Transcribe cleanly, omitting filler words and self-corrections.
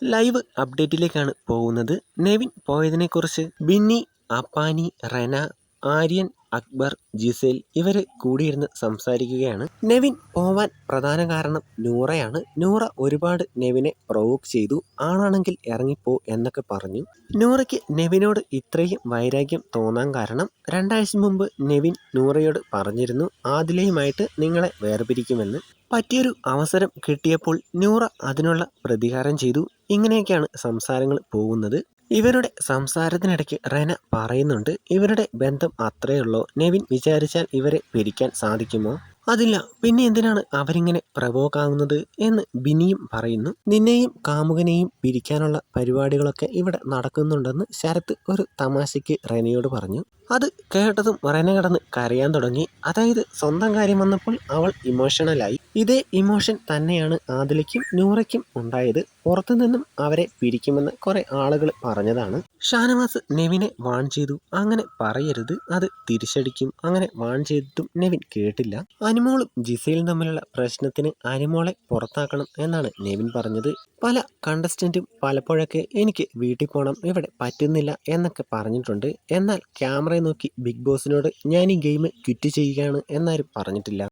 Live അപ്ഡേറ്റിലേക്കാണ് പോകുന്നത്. Nevin പോയതിനെക്കുറിച്ച് Binny, Appani, Rena, Aryan, Akbar, Gizele ഇവര് കൂടിയിരുന്ന് സംസാരിക്കുകയാണ്. നെവിൻ പോവാൻ പ്രധാന കാരണം നൂറയാണ്. നൂറ ഒരുപാട് നെവിനെ പ്രൊവോക്ക് ചെയ്തു. ആളാണെങ്കിൽ ഇറങ്ങിപ്പോ എന്നൊക്കെ പറഞ്ഞു. നൂറയ്ക്ക് നെവിനോട് ഇത്രയും വൈരാഗ്യം തോന്നാൻ കാരണം 2 ആഴ്ച മുമ്പ് നെവിൻ നൂറയോട് പറഞ്ഞിരുന്നു ആദിലയുമായിട്ട് നിങ്ങളെ വേർപിരിക്കുമെന്ന്. പറ്റിയൊരു അവസരം കിട്ടിയപ്പോൾ നൂറ അതിനുള്ള പ്രതികാരം ചെയ്തു. ഇങ്ങനെയൊക്കെയാണ് സംസാരങ്ങൾ പോകുന്നത്. ഇവരുടെ സംസാരത്തിനിടയ്ക്ക് റെന പറയുന്നുണ്ട്, ഇവരുടെ ബന്ധം അത്രയുള്ളോ? നെവിൻ വിചാരിച്ചാൽ ഇവരെ പിരിക്കാൻ സാധിക്കുമോ? അതില്ല, പിന്നെ എന്തിനാണ് അവരിങ്ങനെ പ്രവോക്കാകുന്നത് എന്ന് ബിനിയും പറയുന്നു. നിന്നെയും കാമുകനെയും പിരിക്കാനുള്ള പരിപാടികളൊക്കെ ഇവിടെ നടക്കുന്നുണ്ടെന്ന് ശരത്ത് ഒരു തമാശയ്ക്ക് റെനയോട് പറഞ്ഞു. അത് കേട്ടതും റെന കിടന്ന് കരയാൻ തുടങ്ങി. അതായത് സ്വന്തം കാര്യം വന്നപ്പോൾ അവൾ ഇമോഷണലായി. ഇതേ ഇമോഷൻ തന്നെയാണ് ആദിലയ്ക്കും നൂറയ്ക്കും ഉണ്ടായത്. പുറത്തു നിന്നും അവരെ പിരിക്കുമെന്ന് കുറെ ആളുകൾ പറഞ്ഞതാണ്. ഷാനവാസ് നെവിനെ വാൺ ചെയ്തു, അങ്ങനെ പറയരുത്, അത് തിരിച്ചടിക്കും. അങ്ങനെ വാൺ ചെയ്തിട്ടും നെവിൻ കേട്ടില്ല. അനുമോളും ജിസയിലും തമ്മിലുള്ള പ്രശ്നത്തിന് അനുമോളെ പുറത്താക്കണം എന്നാണ് നെവിൻ പറഞ്ഞത്. പല കണ്ടസ്റ്റന്റും പലപ്പോഴൊക്കെ എനിക്ക് വീട്ടിൽ പോകണം, ഇവിടെ പറ്റുന്നില്ല എന്നൊക്കെ പറഞ്ഞിട്ടുണ്ട്. എന്നാൽ ക്യാമറ നോക്കി ബിഗ് ബോസിനോട് ഞാൻ ഈ ഗെയിം ക്വിറ്റ് ചെയ്യുകയാണ് എന്നാരും പറഞ്ഞിട്ടില്ല.